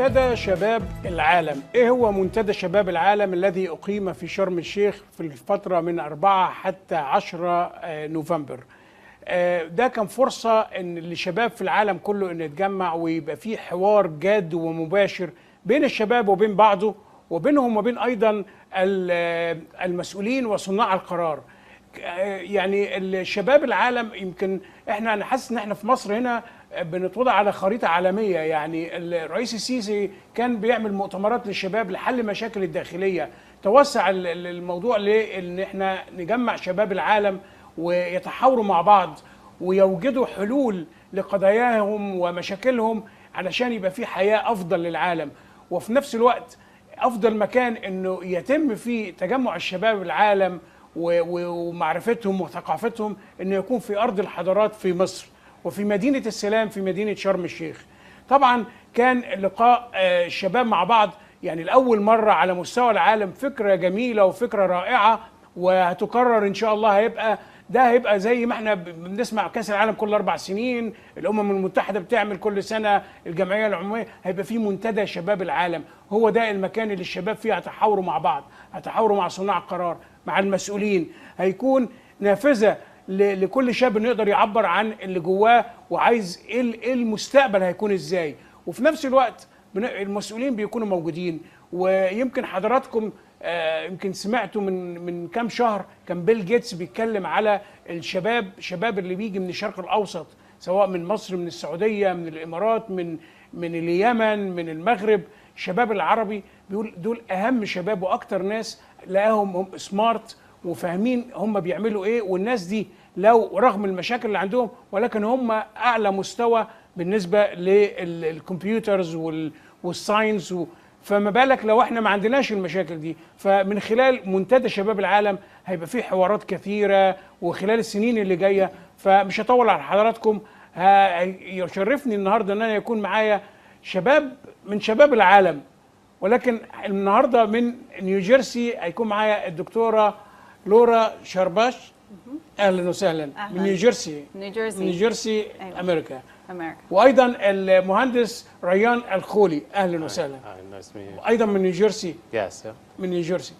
منتدى شباب العالم. ايه هو منتدى شباب العالم الذي اقيم في شرم الشيخ في الفترة من 4 حتى 10 نوفمبر؟ ده كان فرصة ان للشباب في العالم كله ان يتجمع ويبقى فيه حوار جاد ومباشر بين الشباب وبين بعضه وبينهم وبين ايضا المسؤولين وصناع القرار. يعني الشباب العالم يمكن انا حاسس ان احنا في مصر هنا بنتوضع على خريطة عالمية. يعني الرئيس السيسي كان بيعمل مؤتمرات للشباب لحل مشاكل الداخلية. توسع الموضوع لان احنا نجمع شباب العالم ويتحاوروا مع بعض ويوجدوا حلول لقضاياهم ومشاكلهم علشان يبقى في حياة افضل للعالم. وفي نفس الوقت افضل مكان انه يتم فيه تجمع الشباب العالم ومعرفتهم وثقافتهم انه يكون في ارض الحضارات في مصر وفي مدينة السلام في مدينة شرم الشيخ. طبعا كان لقاء الشباب مع بعض يعني لأول مرة على مستوى العالم فكرة جميلة وفكرة رائعة وهتكرر إن شاء الله. هيبقى زي ما احنا بنسمع كأس العالم كل 4 سنين، الأمم المتحدة بتعمل كل سنة، الجمعية العمومية، هيبقى في منتدى شباب العالم. هو ده المكان اللي الشباب فيه هيتحاوروا مع بعض، هيتحاوروا مع صناع القرار، مع المسؤولين. هيكون نافذة لكل شاب انه يقدر يعبر عن اللي جواه وعايز ايه المستقبل هيكون ازاي. وفي نفس الوقت المسؤولين بيكونوا موجودين. ويمكن حضراتكم يمكن سمعتوا من كام شهر كان بيل جيتس بيتكلم على الشباب اللي بيجي من الشرق الاوسط، سواء من مصر، من السعوديه، من الامارات، من اليمن، من المغرب. الشباب العربي بيقول دول اهم شباب واكتر ناس لقاهم هم سمارت وفاهمين هم بيعملوا ايه. والناس دي لو رغم المشاكل اللي عندهم ولكن هم اعلى مستوى بالنسبه للكمبيوترز والساينس. فما بالك لو احنا ما عندناش المشاكل دي. فمن خلال منتدى شباب العالم هيبقى فيه حوارات كثيره وخلال السنين اللي جايه. فمش هطول على حضراتكم. يشرفني النهارده ان انا يكون معايا شباب من شباب العالم، ولكن النهارده من نيوجيرسي هيكون معايا الدكتورة لورا شربات. اهلا وسهلا. من نيوجيرسي. نيوجيرسي أيوة. امريكا. وايضا المهندس ريان الخولى. اهلا وسهلا. ايضا من نيوجيرسي. من نيوجيرسي.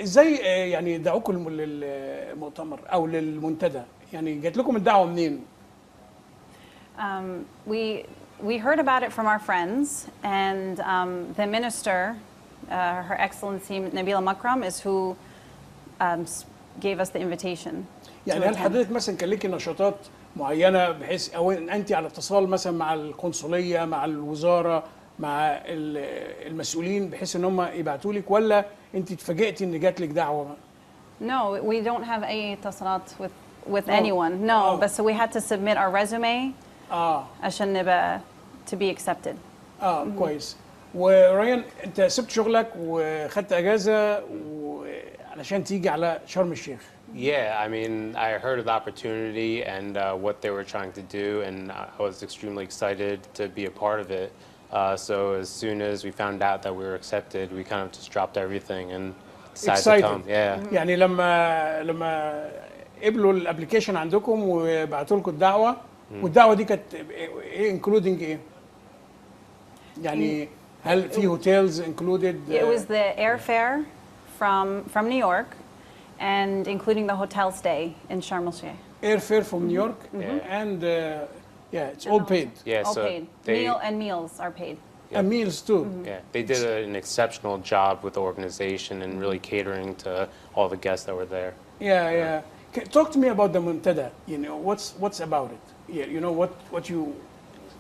ازاي يعني دعوكم للمؤتمر او للمنتدى؟ يعني جات لكم الدعوه منين؟ We heard about it from our friends, and the minister, Her Excellency Nabila Makram, is who gave us the invitation. يعني هل حضرتك مثلا كان ليكي نشاطات معينه بحيث او انت على اتصال مثلا مع القنصليه، مع الوزاره، مع المسؤولين بحيث ان هم يبعتوا لك، ولا انت اتفاجئتي ان جات لك دعوه؟ No, we don't have any اتصالات with anyone. No, but so we had to submit our resume. عشان نبقى to be accepted. كويس. وريان انت سبت شغلك وخدت اجازه علشان تيجي على شرم الشيخ. Yeah, I mean, I heard of the opportunity and what they were trying to do, and I was extremely excited to be a part of it. So as soon as we found out that we were accepted, we kind of just dropped everything and decided to come. Yeah. يعني لما قبلوا الابلكيشن عندكم وبعتوا لكم الدعوه، والدعوه دي كانت ايه انكلودنج ايه؟ يعني هل في هوتيلز انكلودد؟ It was the airfare from New York and including the hotel stay in Sharm el-Sheikh. Airfare from New York and yeah, it's all paid. Yeah, all so paid. Meals are paid. And meals too. Yeah, they did an exceptional job with the organization and really catering to all the guests that were there. Yeah. Talk to me about the Muntada. You know, what's about it? Yeah, you know what you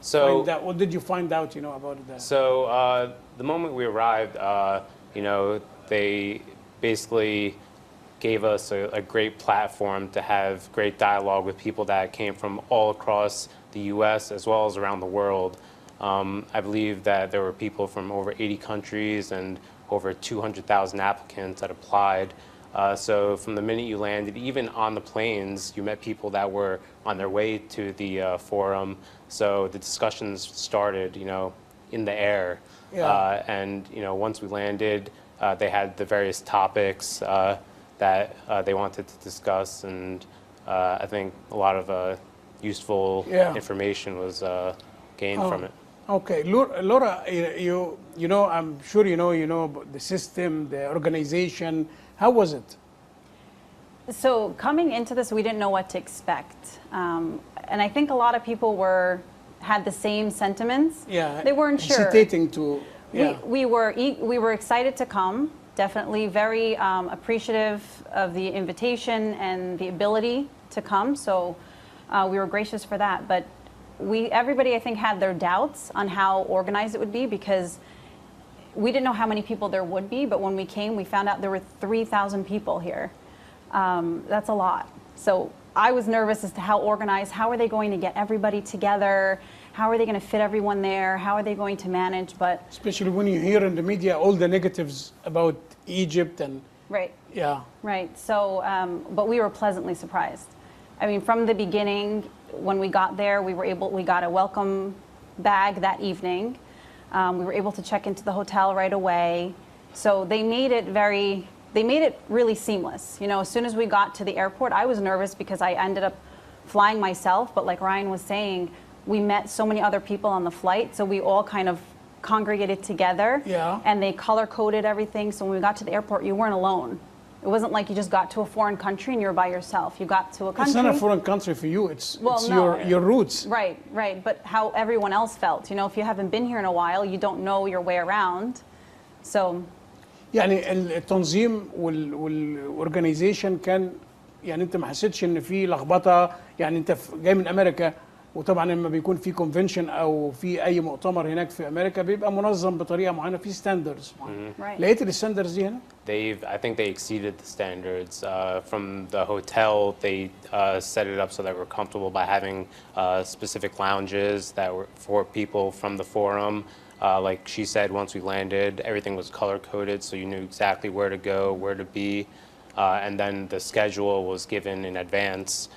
find out. What did you find out? You know about that. So the moment we arrived, you know, they basically gave us a great platform to have great dialogue with people that came from all across the U.S. as well as around the world. I believe that there were people from over 80 countries and over 200,000 applicants that applied. So from the minute you landed, even on the planes, you met people that were on their way to the forum. So the discussions started, you know, in the air. Yeah. And, you know, once we landed, they had the various topics that they wanted to discuss. And I think a lot of useful information was gained from it. Okay, Laura, you know, I'm sure you know about the system, the organization. How was it? So coming into this, we didn't know what to expect, and I think a lot of people had the same sentiments. Yeah, they weren't sure. Hesitating to. Yeah. We were excited to come. Definitely very appreciative of the invitation and the ability to come. So we were gracious for that. But everybody, I think, had their doubts on how organized it would be because we didn't know how many people there would be. But when we came, we found out there were 3,000 people here. That's a lot. So I was nervous as to how organized. How are they going to get everybody together? How are they going to fit everyone there? How are they going to manage? But especially when you hear in the media all the negatives about Egypt and. Right. Yeah. Right. So, but we were pleasantly surprised. I mean, from the beginning, when we got there, we got a welcome bag that evening. We were able to check into the hotel right away. So they made it really seamless. You know, as soon as we got to the airport, I was nervous because I ended up flying myself. But like Ryan was saying, we met so many other people on the flight, so we all kind of congregated together. Yeah. And they color-coded everything, so when we got to the airport, you weren't alone. It wasn't like you just got to a foreign country and you were by yourself. You got to a country. It's not a foreign country for you. It's no. your roots. Right, right. But how everyone else felt. You know, if you haven't been here in a while, you don't know your way around. So. يعني التنظيم والorganization كان يعني انت ما حسيتش ان في لخبطه يعني انت جاي من امريكا وطبعا لما بيكون في كونفنشن او في اي مؤتمر هناك في امريكا بيبقى منظم بطريقه معينه في ستاندردز Right. لقيت الستاندردز دي هنا؟ I think they exceeded the standards. From the hotel, they set it up so that we're comfortable by having specific lounges that were for people from the forum. Like she said, once we landed, everything was color-coded, so you knew exactly where to go, where to be. And then the schedule was given in advance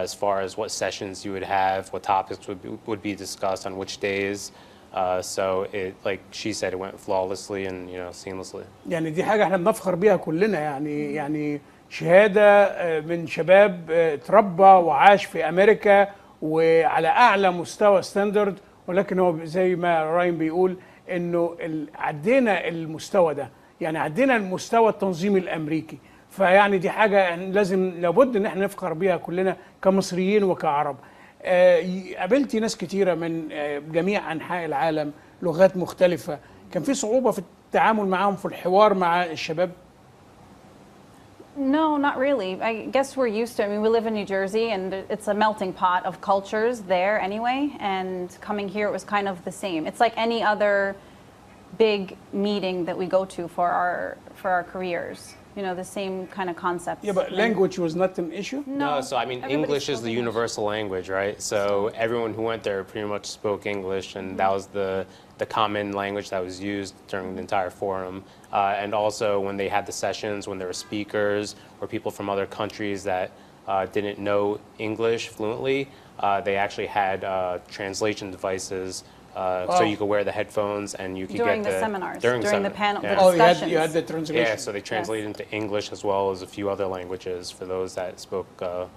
as far as what sessions you would have, what topics would be discussed on which days. So it, like she said, it went flawlessly and seamlessly. يعني دي حاجه احنا بنفخر بيها كلنا يعني شهاده من شباب اتربى وعاش في امريكا وعلى اعلى مستوى ستاندرد، ولكن هو زي ما راين بيقول انه عدينا المستوى ده، يعني عدينا المستوى التنظيمي الامريكي. فيعني دي حاجه لابد ان احنا نفخر بيها كلنا كمصريين وكعرب. قابلتي ناس كتيره من جميع انحاء العالم، لغات مختلفه، كان في صعوبه في التعامل معاهم في الحوار مع الشباب؟ No, not really. I guess we're used to it. I mean, we live in New Jersey, and it's a melting pot of cultures there anyway. And coming here, it was kind of the same. It's like any other big meeting that we go to for our careers. You know, the same kind of concepts. Yeah, but language was not an issue? No, so I mean, English is the universal language, right? So everyone who went there pretty much spoke English, and that was the common language that was used during the entire forum. And also when they had the sessions, when there were speakers or people from other countries that didn't know English fluently, they actually had translation devices. So you could wear the headphones and you could during get the seminars, during the panel, yeah. the discussions. You had the translation. Yeah, so they translated into English as well as a few other languages for those that spoke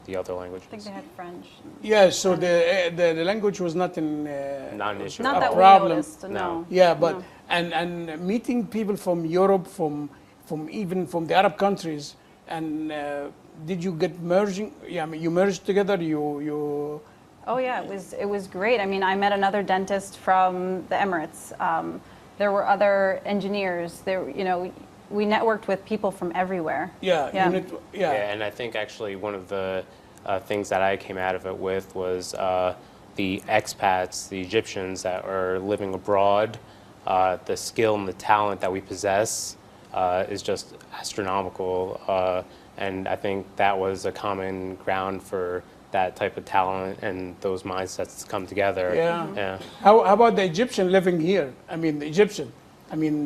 the other languages. I think they had French. Yeah, so the language was not Not an issue. Not at that all. we problem. noticed. No. Yeah, but No. and meeting people from Europe, from even from the Arab countries, and did you get merging? Yeah, I mean, you merged together. You. Oh yeah, it was great. I mean, I met another dentist from the Emirates. There were other engineers. We networked with people from everywhere. Yeah. Yeah, and I think actually one of the things that I came out of it with was the expats, the Egyptians that are living abroad. The skill and the talent that we possess is just astronomical, and I think that was a common ground for that type of talent and those mindsets come together. Yeah. How about the Egyptian living here? I mean, the Egyptian. I mean,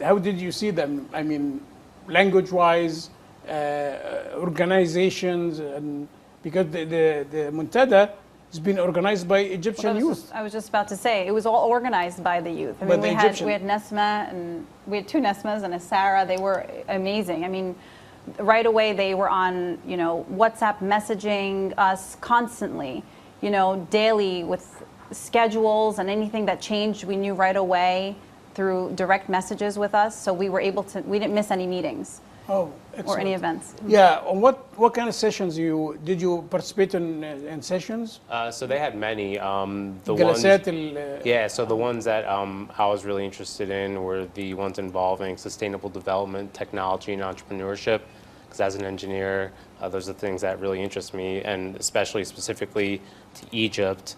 how did you see them? I mean, language-wise, organizations, and because the Muntada has been organized by Egyptian youth. I was just about to say, it was all organized by the youth. I mean, we had Nesma, and we had 2 Nesmas and a Sarah. They were amazing. I mean, right away they were on, WhatsApp messaging us constantly, daily schedules and anything that changed, we knew right away through direct messages with us. So we were able to, we didn't miss any meetings Oh, or any excellent. events. Yeah, on what kind of sessions did you participate in sessions? So they had many. The ones, جلسات yeah. So the ones that I was really interested in were the ones involving sustainable development, technology, and entrepreneurship. Because as an engineer, those are things that really interest me, and especially specifically to Egypt.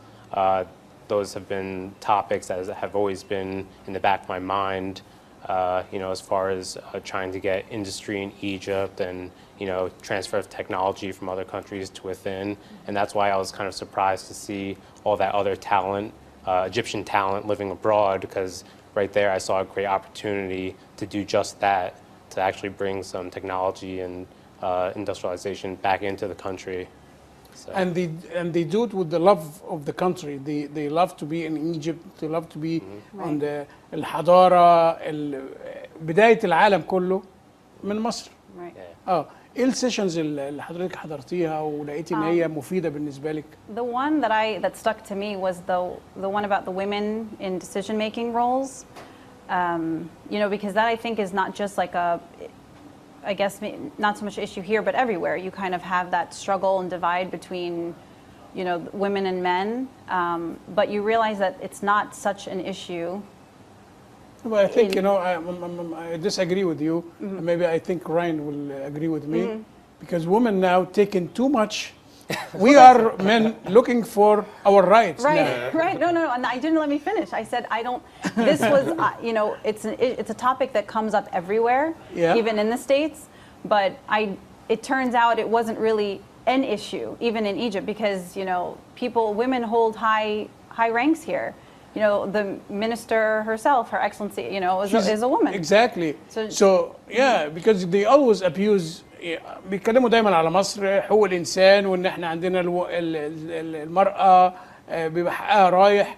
Those have been topics that have always been in the back of my mind. You know, as far as trying to get industry in Egypt and, you know, transfer of technology from other countries to within. And that's why I was kind of surprised to see all that other talent, Egyptian talent living abroad, because right there I saw a great opportunity to do just that, to actually bring some technology and industrialization back into the country. So. And they do it with the love of the country. They love to be in Egypt. They love to be on the الحضارة بداية العالم كله من مصر. Right. ايه السيشنز اللي حضرتك حضرتيها ولقيتي ان هي مفيدة بالنسبة لك؟ The one that stuck to me was the one about the women in decision-making roles. You know, because that I think is not just like I guess not so much issue here, but everywhere. You kind of have that struggle and divide between, you know, women and men. But you realize that it's not such an issue. Well, I think, you know, I disagree with you. Maybe I think Ryan will agree with me. Because women now taking too much. We are men looking for our rights Right, now. right. No, and I didn't let me finish. I said I don't. This was, you know, it's a topic that comes up everywhere, Yeah. even in the States. But it turns out it wasn't really an issue, even in Egypt, because you know, women hold high ranks here. You know, the minister herself, Her Excellency, you know, is a woman. Exactly. So yeah, because they always abuse. بيتكلموا دايما على مصر حقوق الانسان وان احنا عندنا المرأة بيبقى حقها رايح.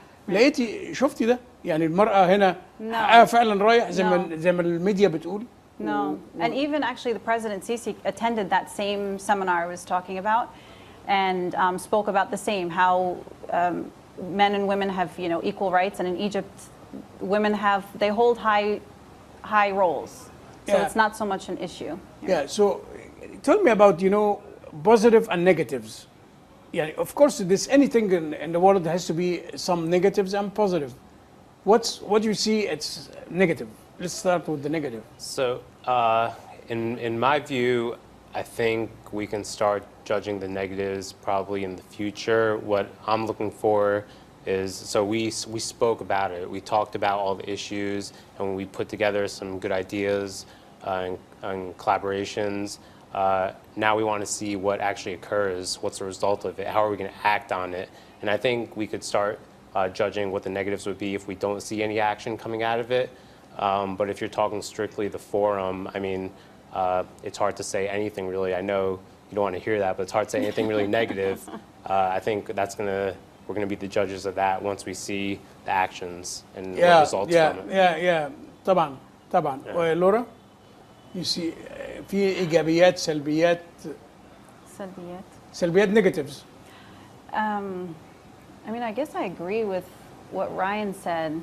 شفتي ده؟ يعني المرأة هنا حقها فعلا رايح زي ما الميديا بتقول. No, and even actually the President Sisi attended that same seminar I was talking about, and spoke about the same, how men and women have, you know, equal rights, and in Egypt, women they hold high roles, so Yeah. it's not so much an issue. Yeah. So tell me about, you know, positive and negatives. Yeah, of course, there's anything in the world has to be some negatives and positive. What do you see? It's negative. Let's start with the negative. So, in my view, I think we can start judging the negatives probably in the future. What I'm looking for is, so we spoke about it. We talked about all the issues, and we put together some good ideas and collaborations. Now we want to see what actually occurs. What's the result of it? How are we going to act on it? And I think we could start judging what the negatives would be if we don't see any action coming out of it. But if you're talking strictly the forum, I mean, it's hard to say anything really. I know you don't want to hear that, but it's hard to say anything really negative. I think we're going to be the judges of that once we see the actions and what results from it. Yeah. طبعا. لورا, you see, في إيجابيات سلبيات negatives. I mean, I guess I agree with what Ryan said.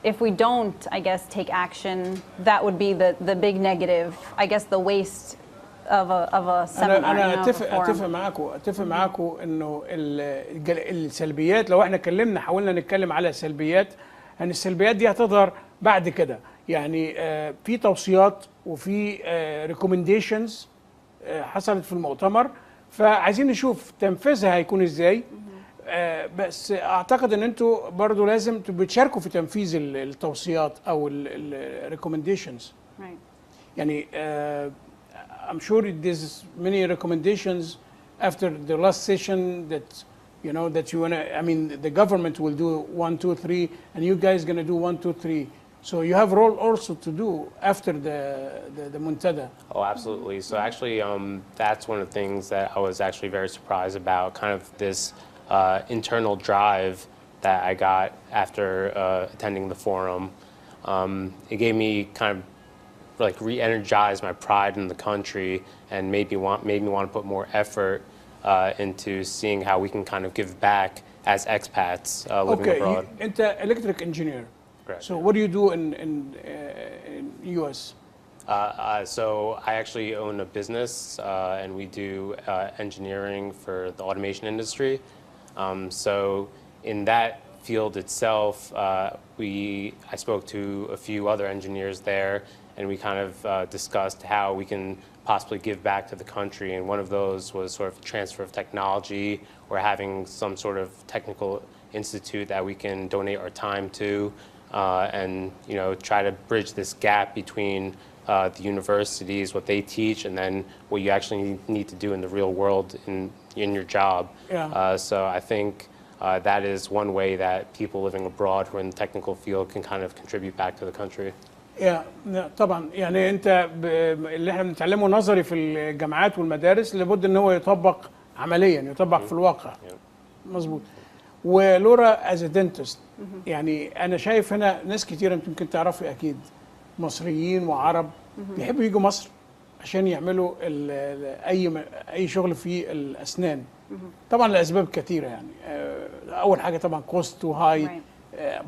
If we don't, I guess, take action, that would be the big negative. I guess the waste of a seminar. أنا أتفق معاكم إنه السلبيات لو إحنا حاولنا نتكلم على سلبيات، يعني السلبيات دي هتظهر بعد كده. يعني في توصيات وفي recommendations حصلت في المؤتمر، فعايزين نشوف تنفيذها هيكون إزاي. بس اعتقد ان انتوا برضو لازم بتشاركوا في تنفيذ التوصيات او الريكومنديشنز. يعني I'm sure there's many recommendations after the last session that you know that you wanna. I mean, the government will do 1, 2, 3, and you guys gonna do 1, 2, 3. So you have role also to do after the muntada. Oh, absolutely. So actually, that's one of the things that I was actually very surprised about. Kind of this. Internal drive that I got after attending the forum. It gave me kind of like re-energize my pride in the country and made me want to put more effort into seeing how we can kind of give back as expats living Okay, abroad. أنت electric engineer. Correct. So what do you do in US? So I actually own a business, and we do engineering for the automation industry. So in that field itself, I spoke to a few other engineers there, and we kind of discussed how we can possibly give back to the country. And one of those was sort of transfer of technology, or having some sort of technical institute that we can donate our time to, and try to bridge this gap between the universities, what they teach, and then what you actually need to do in the real world in your job. Yeah. So I think that is one way that people living abroad who are in the technical field can kind of contribute back to the country. طبعا يعني انت اللي احنا بنتعلمه نظري في الجامعات والمدارس لابد ان هو يطبق عمليا، يطبق في الواقع. مظبوط. ولورا از دنتست، يعني انا شايف هنا ناس كتيره انت يمكن تعرفي اكيد، مصريين وعرب بيحبوا يجوا مصر عشان يعملوا اي شغل في الاسنان. طبعا لاسباب كثيره يعني. اول حاجه طبعا كوست هاي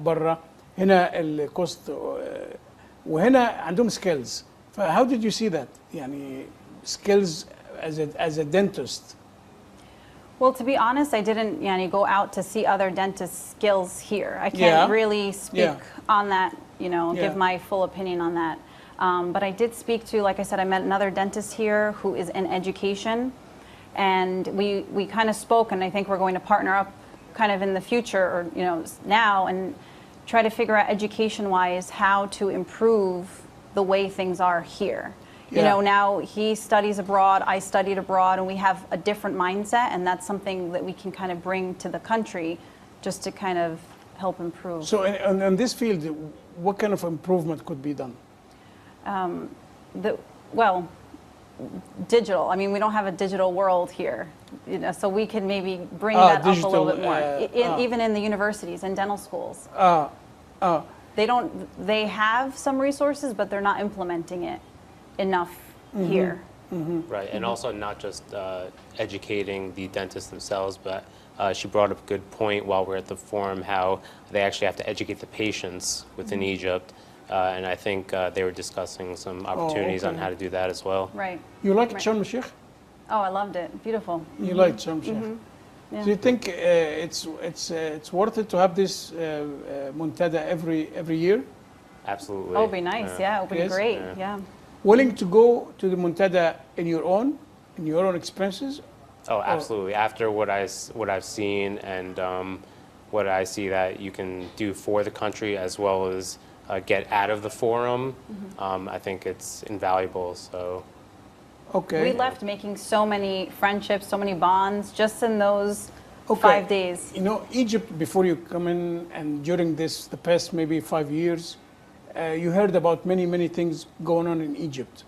بره، هنا الكوست، وهنا عندهم سكيلز. فهاو ديد يو سي ذات يعني سكيلز as a dentist? Well, to be honest, I didn't go out to see other dentist skills here. I can't really speak on that, give my full opinion on that. But I did speak to, like I said, I met another dentist here who is in education, and we kind of spoke, and I think we're going to partner up kind of in the future, or now, and try to figure out education-wise how to improve the way things are here. Now he studies abroad, I studied abroad, and we have a different mindset, and that's something that we can kind of bring to the country just to kind of help improve. So in this field, what kind of improvement could be done? Well, digital. I mean, we don't have a digital world here, so we can maybe bring that digital, up a little bit more. Even in the universities and dental schools. They have some resources, but they're not implementing it enough here. Right, and also not just educating the dentists themselves, but she brought up a good point while we're at the forum, how they actually have to educate the patients within Egypt. And I think they were discussing some opportunities on how to do that as well. Right. You like Sharm el-Sheikh? Oh, I loved it. Beautiful. You liked Sharm el-Sheikh? Yeah. Do you think it's worth it to have this muntada every year? Absolutely. Oh, it would be nice. Yeah, it would be great. Yeah. Willing to go to the muntada in your own expenses? Oh, absolutely. After what I've seen and what I see that you can do for the country as well as get out of the forum, I think it's invaluable. So. Okay. We left making so many friendships, so many bonds, just in those 5 days. Egypt, before you come in, and during the past maybe 5 years, you heard about many things going on in Egypt.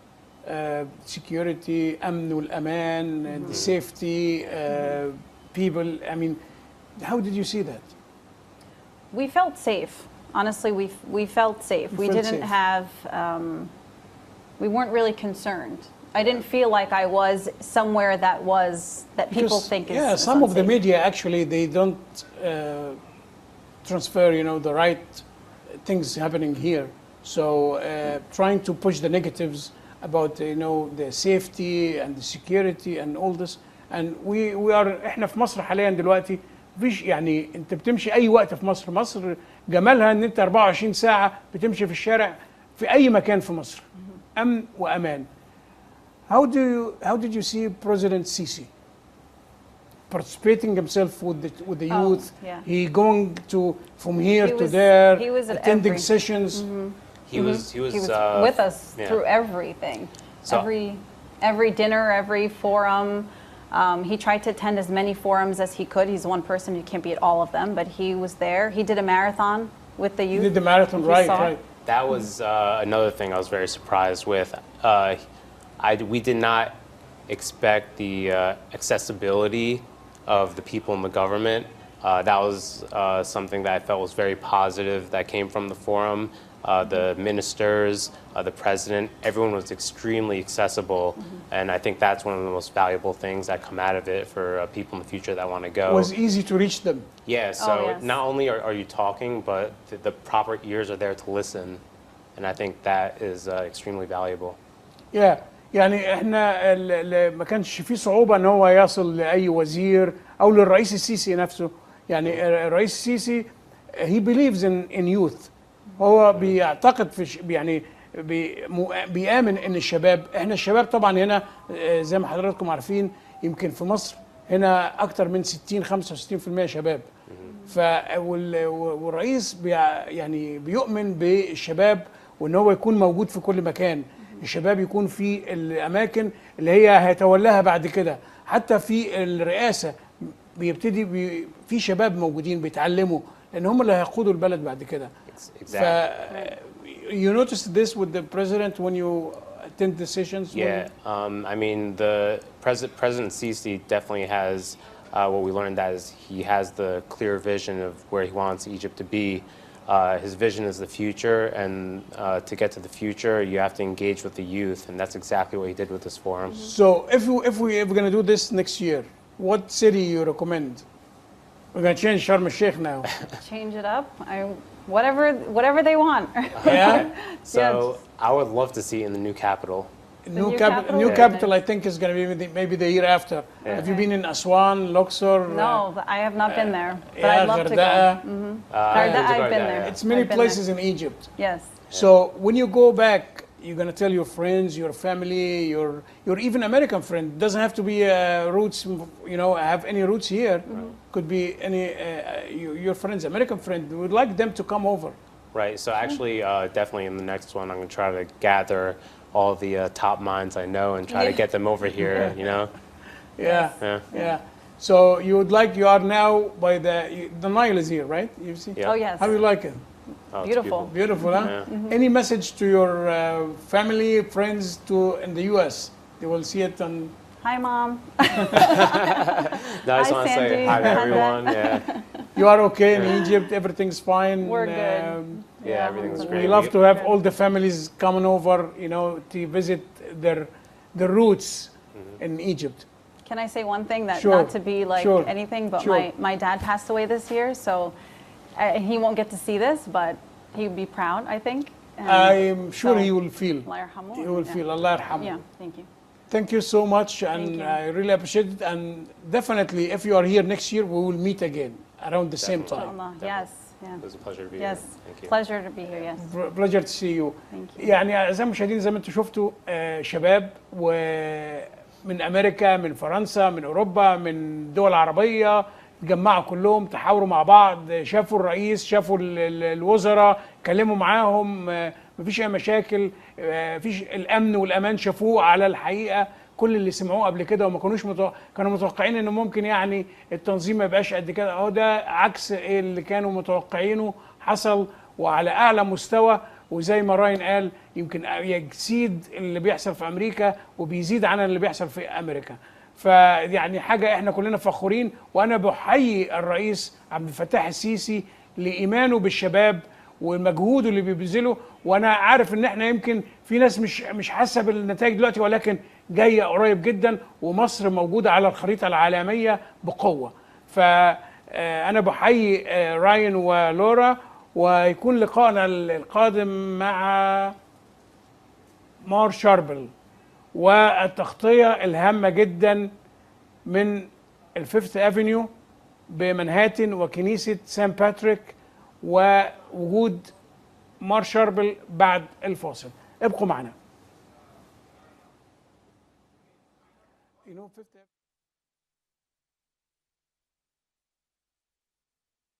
Security, أمن والأمان, and the safety, people. I mean, how did you see that? We felt safe. Honestly, we felt safe. We didn't have, we weren't really concerned. I didn't feel like I was somewhere that people think is some unsafe. of the media actually they don't transfer the right things happening here. So trying to push the negatives about the safety and the security and all this, and we are احنا في مصر حاليا دلوقتي مفيش يعني انت بتمشي اي وقت في مصر. مصر جمالها ان انت 24 ساعة بتمشي في الشارع في اي مكان في مصر، امن وامان. How did you see President Sisi participating himself with the youth? He going from here to there, he was attending sessions. He was with us through everything. So, every dinner, every forum. He tried to attend as many forums as he could. He's one person, you can't be at all of them, but he was there. He did a marathon with the youth. He did the marathon, right. That was another thing I was very surprised with. We did not expect the accessibility of the people in the government. That was something that I felt was very positive that came from the forum. the ministers, the president, everyone was extremely accessible. And I think that's one of the most valuable things that come out of it for people in the future that want to go. It was easy to reach them. Yeah, so yes. not only are you talking, but the proper ears are there to listen. And I think that is extremely valuable. Yeah. يعني احنا ما كانش في صعوبة ان هو يصل لأي وزير او للرئيس السيسي نفسه. يعني الرئيس السيسي he believes in youth. هو بيعتقد في يعني بيآمن ان الشباب، احنا الشباب طبعا هنا زي ما حضراتكم عارفين يمكن في مصر هنا اكتر من 60-65% شباب. والرئيس يعني بيؤمن بالشباب وان هو يكون موجود في كل مكان. الشباب يكون في الاماكن اللي هي هيتولاها بعد كده، حتى في الرئاسه بيبتدي في شباب موجودين بيتعلموا لان هم اللي هيقودوا البلد بعد كده. You noticed this with the president when you attend the sessions? Yeah, I mean the President Sisi definitely has what we learned as he has the clear vision of where he wants Egypt to be. His vision is the future, and to get to the future, you have to engage with the youth, and that's exactly what he did with this forum. So if we're going to do this next year, what city you recommend? We're going to change Sharm el-Sheikh now. Change it up. Whatever they want. Yeah. So I would love to see it in the new capital. New capital, I think, is going to be maybe the year after. Yeah. Have you been in Aswan, Luxor? No, I have not been there, but Yeah, I'd love to go. I've been there. It's many I've been places there. in Egypt. Yes. So when you go back, you're going to tell your friends, your family, your even American friend. Doesn't have to be roots, you know, have any roots here. Could be any your friends, American friend. We would like them to come over. Right. So actually, definitely in the next one, I'm going to try to gather all the top minds I know and try to get them over here. You know. Yeah. So you would like, you are now by the Nile is here, right? You see? Yeah. Oh yes. How do you like it? Oh, it's Beautiful. Beautiful, huh? Any message to your family, friends in the U.S.? They will see it on. Hi, Mom. No, I just want to say Sandy. hi to everyone. Yeah. You are okay in Egypt. Everything's fine. We're good. Yeah, everything's great. We love to have all the families coming over, you know, to visit their roots in Egypt. Can I say one thing that Sure. not to be like Sure. anything, but Sure. my dad passed away this year, so he won't get to see this, but he would be proud, I think. And I'm sure so, he will feel. Allah yarhamu. He will feel. Allah yarhamu. Yeah, thank you. Thank you so much, and Thank you. I really appreciate it. And definitely, if you are here next year, we will meet again around the same time. Allah. Yes. Yeah. It was a pleasure to be Yes. here. Thank you. Pleasure to be here. Yes. Pleasure to see you. Thank you. يعني أعزائي المشاهدين زي ما انتم شفتوا شباب ومن أمريكا، من فرنسا، من أوروبا، من دول عربية اتجمعوا كلهم، تحاوروا مع بعض، شافوا الرئيس، شافوا الوزراء، كلموا معاهم، مفيش أي مشاكل، مفيش الأمن والأمان شافوه على الحقيقة. كل اللي سمعوه قبل كده وما كانوش كانوا متوقعين انه ممكن يعني التنظيم ما يبقاش قد كده، اهو ده عكس اللي كانوا متوقعينه حصل وعلى اعلى مستوى. وزي ما راين قال يمكن يزيد اللي بيحصل في امريكا وبيزيد عن اللي بيحصل في امريكا. فيعني حاجه احنا كلنا فخورين، وانا بحيي الرئيس عبد الفتاح السيسي لايمانه بالشباب ومجهوده اللي بيبذله. وانا عارف ان احنا يمكن في ناس مش حاسه بالنتائج دلوقتي، ولكن جايه قريب جدا، ومصر موجوده على الخريطه العالميه بقوه. فانا بحيي ريان ولورا، ويكون لقائنا القادم مع مار شاربل والتغطيه الهامه جدا من الفيفث افنيو بمنهاتن وكنيسه سان باتريك، ووجود مار شاربل بعد الفاصل. ابقوا معنا.